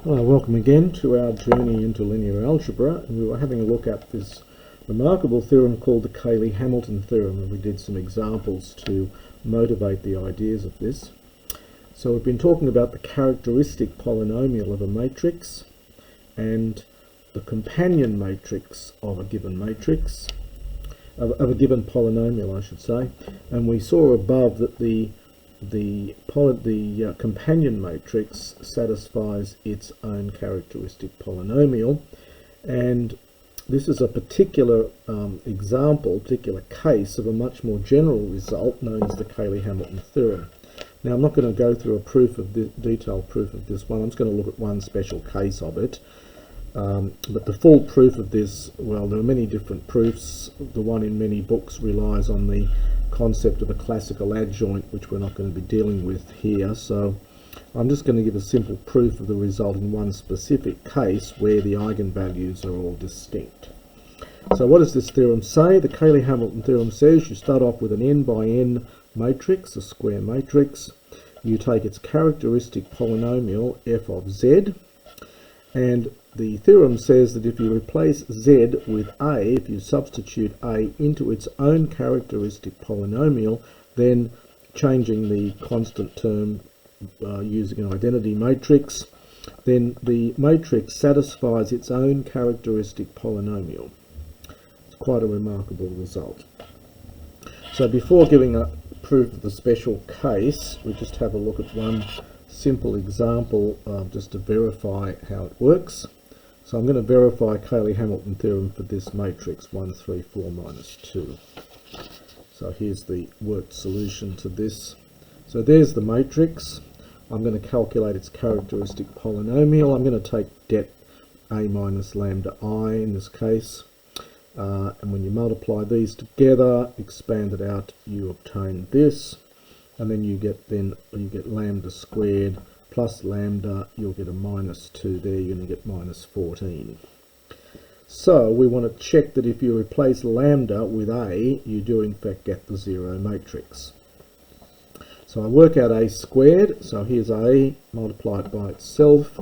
Welcome again to our journey into linear algebra, and we were having a look at this remarkable theorem called the Cayley Hamilton Theorem, and we did some examples to motivate the ideas of this. So we've been talking about the characteristic polynomial of a matrix and the companion matrix of a given matrix, of a given polynomial I should say, and we saw above that the companion matrix satisfies its own characteristic polynomial, and this is a particular particular case of a much more general result known as the Cayley Hamilton Theorem. Now I'm not going to go through a detailed proof of this one. I'm just going to look at one special case of it. But the full proof of this, well, there are many different proofs. The one in many books relies on the concept of a classical adjoint, which we're not going to be dealing with here. So I'm just going to give a simple proof of the result in one specific case where the eigenvalues are all distinct. So what does this theorem say? The Cayley Hamilton Theorem says you start off with an n by n matrix, a square matrix. You take its characteristic polynomial f of z, and the theorem says that if you replace z with a, if you substitute a into its own characteristic polynomial, then changing the constant term using an identity matrix, then the matrix satisfies its own characteristic polynomial. It's quite a remarkable result. So before giving a proof of the special case, we just have a look at one simple example just to verify how it works. So I'm going to verify Cayley Hamilton Theorem for this matrix 1, 3, 4, minus 2. So here's the worked solution to this. So there's the matrix. I'm going to calculate its characteristic polynomial. I'm going to take det a minus lambda I in this case. And when you multiply these together, expand it out, you obtain this. And then you get lambda squared plus lambda, you'll get a minus 2 there, you're going to get minus 14. So we want to check that if you replace lambda with a, you do in fact get the zero matrix. So I work out a squared, so here's a, multiply it by itself,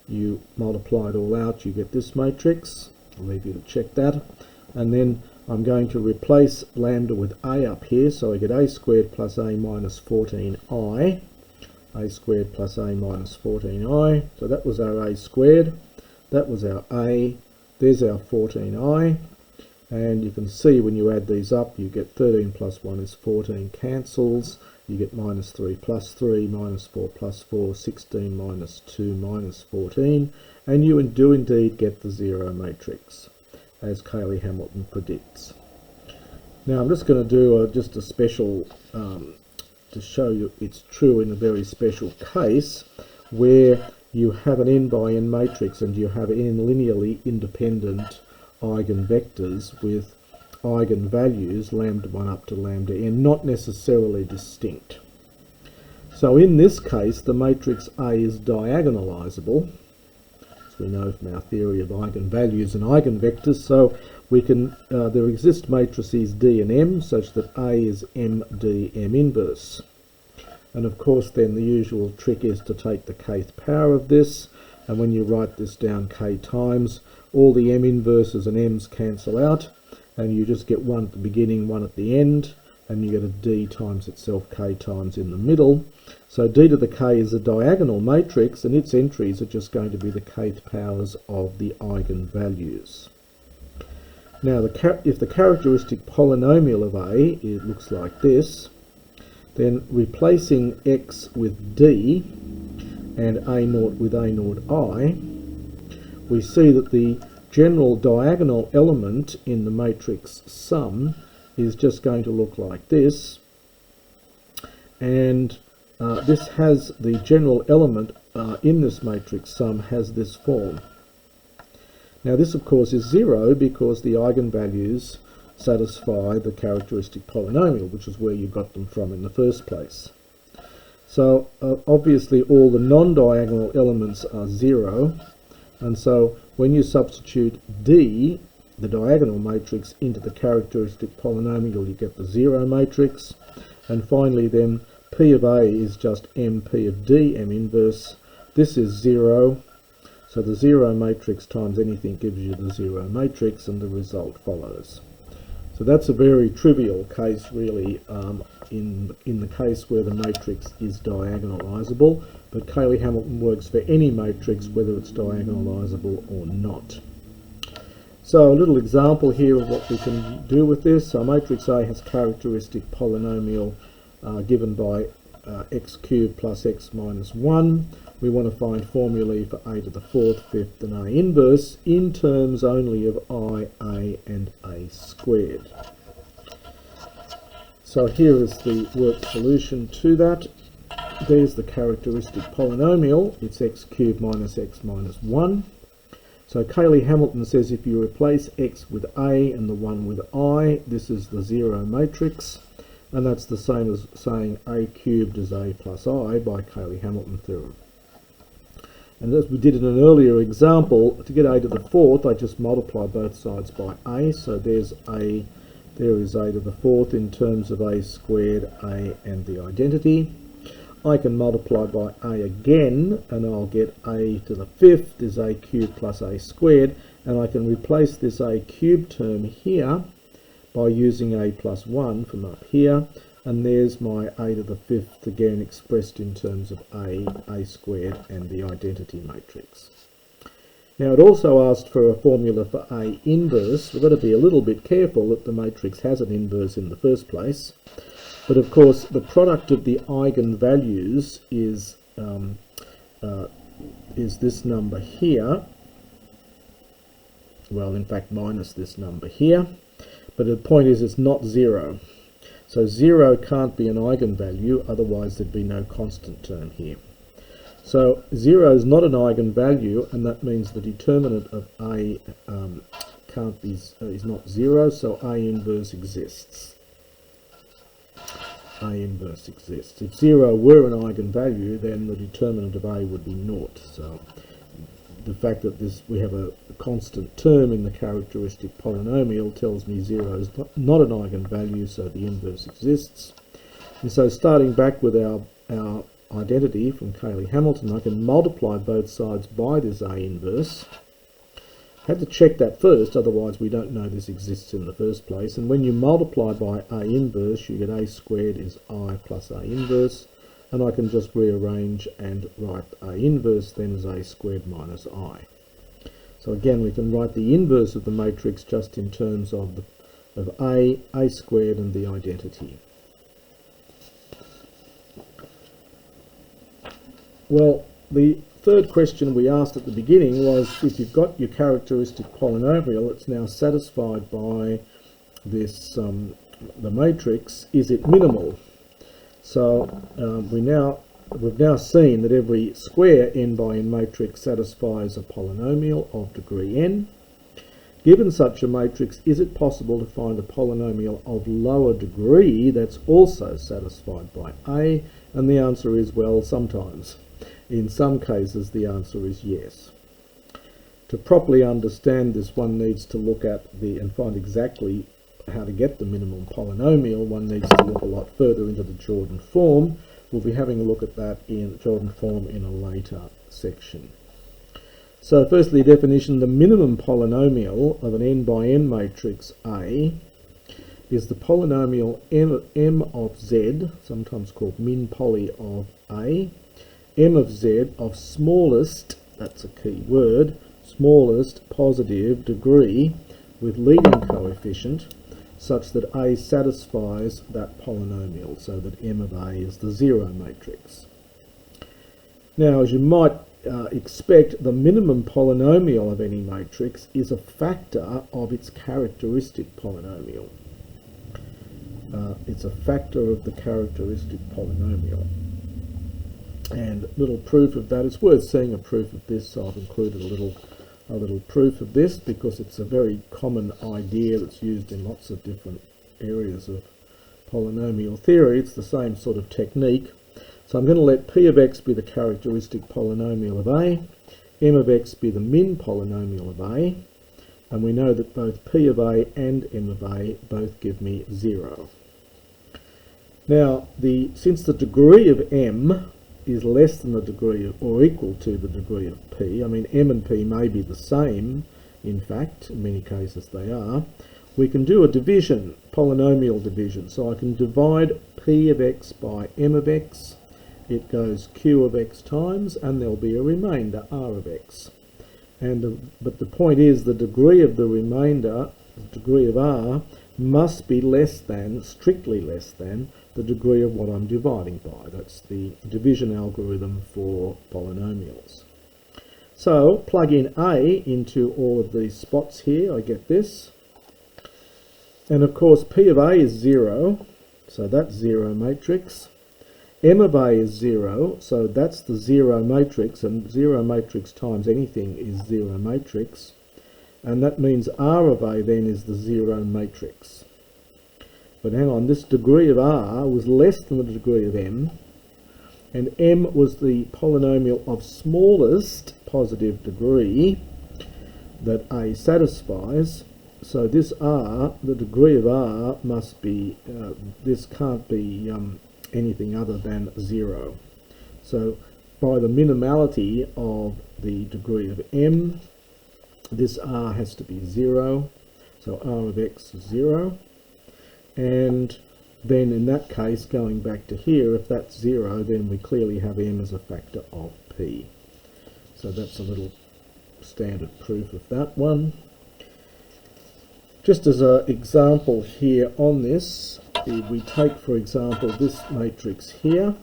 you multiply it all out, you get this matrix. I'll leave you to check that. And then I'm going to replace lambda with a up here, so I get a squared plus a minus 14i, a squared plus a minus 14i, so that was our a squared, that was our a, there's our 14i, and you can see when you add these up, you get 13 plus 1 is 14 cancels, you get minus 3 plus 3, minus 4 plus 4, 16 minus 2 minus 14, and you do indeed get the zero matrix, as Cayley Hamilton predicts. Now I'm just going to do just a special, to show you it's true in a very special case, where you have an n by n matrix and you have n linearly independent eigenvectors with eigenvalues lambda 1 up to lambda n, not necessarily distinct. So in this case the matrix A is diagonalizable, as we know from our theory of eigenvalues and eigenvectors. So we can there exist matrices D and M such that A is MD M inverse, and of course then the usual trick is to take the kth power of this, and when you write this down k times, all the M inverses and M's cancel out, and you just get one at the beginning, one at the end, and you get a D times itself k times in the middle. So D to the k is a diagonal matrix, and its entries are just going to be the kth powers of the eigenvalues. Now if the characteristic polynomial of A, it looks like this, then replacing x with D and a naught with a naught I, we see that the general diagonal element in the matrix sum is just going to look like this, and this has the general element in this matrix sum has this form. Now this of course is 0 because the eigenvalues satisfy the characteristic polynomial, which is where you got them from in the first place. So obviously all the non-diagonal elements are 0, and so when you substitute D, the diagonal matrix, into the characteristic polynomial, you get the zero matrix. And finally then P of A is just MP of D M inverse. This is 0. So the zero matrix times anything gives you the zero matrix, and the result follows. So that's a very trivial case, really, in the case where the matrix is diagonalizable, but Cayley Hamilton works for any matrix, whether it's diagonalizable or not. So a little example here of what we can do with this. So matrix A has characteristic polynomial given by x cubed plus x minus 1. We want to find formulae for a to the fourth, fifth, and a inverse in terms only of I, a, and a squared. So here is the worked solution to that. There's the characteristic polynomial. It's x cubed minus x minus 1. So Cayley Hamilton says if you replace x with a and the 1 with I, this is the zero matrix. And that's the same as saying a cubed is a plus I by Cayley Hamilton Theorem. And as we did in an earlier example, to get a to the fourth, I just multiply both sides by a. So there is a to the fourth in terms of a squared, a, and the identity. I can multiply by a again, and I'll get a to the fifth is a cubed plus a squared, and I can replace this a cubed term here by using a plus 1 from up here, and there's my a to the fifth again expressed in terms of a squared, and the identity matrix. Now it also asked for a formula for a inverse. We've got to be a little bit careful that the matrix has an inverse in the first place. But of course, the product of the eigenvalues is this number here. Well, in fact, minus this number here. But the point is, it's not 0. So 0 can't be an eigenvalue, otherwise there'd be no constant term here. So 0 is not an eigenvalue, and that means the determinant of A is not 0, so A inverse exists. A inverse exists. If 0 were an eigenvalue, then the determinant of A would be 0. So the fact that we have a constant term in the characteristic polynomial tells me 0 is not an eigenvalue, so the inverse exists. And so starting back with our identity from Cayley Hamilton, I can multiply both sides by this A inverse. I had to check that first, otherwise we don't know this exists in the first place. And when you multiply by A inverse, you get A squared is I plus A inverse, and I can just rearrange and write A inverse then as A squared minus I. So again, we can write the inverse of the matrix just in terms of A squared, and the identity. Well, the third question we asked at the beginning was, if you've got your characteristic polynomial, it's now satisfied by this the matrix, is it minimal? So we've now seen that every square n by n matrix satisfies a polynomial of degree n. Given such a matrix, is it possible to find a polynomial of lower degree that's also satisfied by A? And the answer is, well, sometimes. In some cases, the answer is yes. To properly understand this, one needs to look at and find exactly how to get the minimum polynomial. One needs to look a lot further into the Jordan form. We'll be having a look at that in Jordan form in a later section. So firstly, definition: the minimum polynomial of an n by n matrix A is the polynomial m of z, sometimes called min poly of A, m of z of smallest, that's a key word, smallest positive degree with leading coefficient, such that A satisfies that polynomial, so that m of A is the zero matrix. Now, as you might expect, the minimum polynomial of any matrix is a factor of its characteristic polynomial. It's a factor of the characteristic polynomial. And little proof of that, it's worth seeing a proof of this, so I've included a little proof of this because it's a very common idea that's used in lots of different areas of polynomial theory. It's the same sort of technique. So I'm going to let p of x be the characteristic polynomial of A, m of x be the min polynomial of A, and we know that both p of A and m of A both give me 0. Now, since the degree of m is less than the degree of, or equal to the degree of p, I mean m and p may be the same, in fact, in many cases they are, we can do a division, polynomial division. So I can divide p of x by m of x, it goes q of x times, and there'll be a remainder r of x. But the point is the degree of the remainder, the degree of r, must be less than, strictly less than, the degree of what I'm dividing by. That's the division algorithm for polynomials. So plug in a into all of these spots here, I get this. And of course p of a is 0, so that's 0 matrix. M of a is 0, so that's the 0 matrix, and 0 matrix times anything is 0 matrix. And that means R of a then is the 0 matrix. But hang on, this degree of R was less than the degree of M, and M was the polynomial of smallest positive degree that A satisfies. So this R, the degree of R, must be, this can't be anything other than 0. So by the minimality of the degree of M, this R has to be 0. So R of x is 0. And then in that case, going back to here, if that's 0, then we clearly have M as a factor of P. So that's a little standard proof of that one. Just as an example here on this, if we take, for example, this matrix here,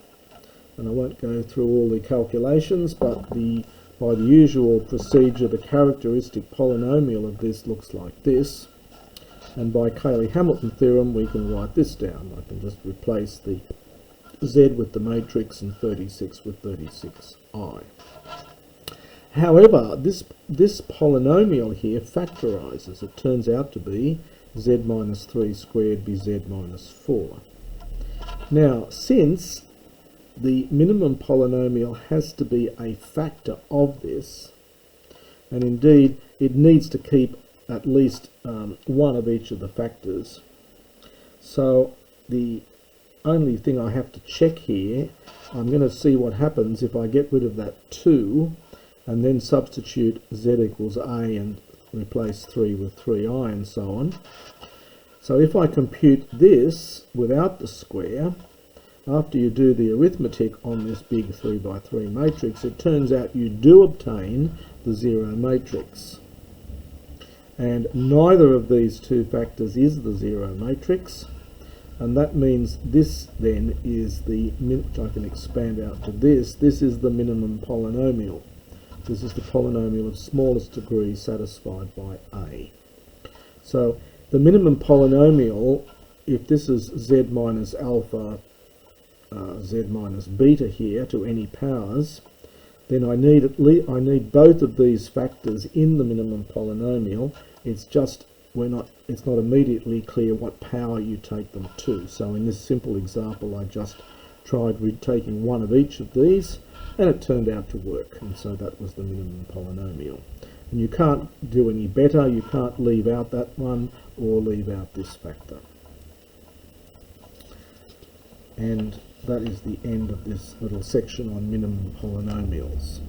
and I won't go through all the calculations, but by the usual procedure, the characteristic polynomial of this looks like this. And by Cayley Hamilton Theorem, we can write this down. I can just replace the z with the matrix and 36 with 36i. However, this polynomial here factorizes. It turns out to be z minus 3 squared be z minus 4. Now, since the minimum polynomial has to be a factor of this, and indeed it needs to keep at least one of each of the factors. So the only thing I have to check here, I'm going to see what happens if I get rid of that 2 and then substitute z equals a and replace 3 with 3i and so on. So if I compute this without the square, after you do the arithmetic on this big 3 by 3 matrix, it turns out you do obtain the 0 matrix. And neither of these two factors is the 0 matrix, and that means this then is the, which I can expand out to this is the minimum polynomial. This is the polynomial of smallest degree satisfied by A. So the minimum polynomial, if this is z minus alpha, z minus beta here to any powers, then I need both of these factors in the minimum polynomial. It's just it's not immediately clear what power you take them to. So in this simple example, I just tried taking one of each of these, and it turned out to work, and so that was the minimum polynomial. And you can't do any better. You can't leave out that one or leave out this factor. And that is the end of this little section on minimum polynomials.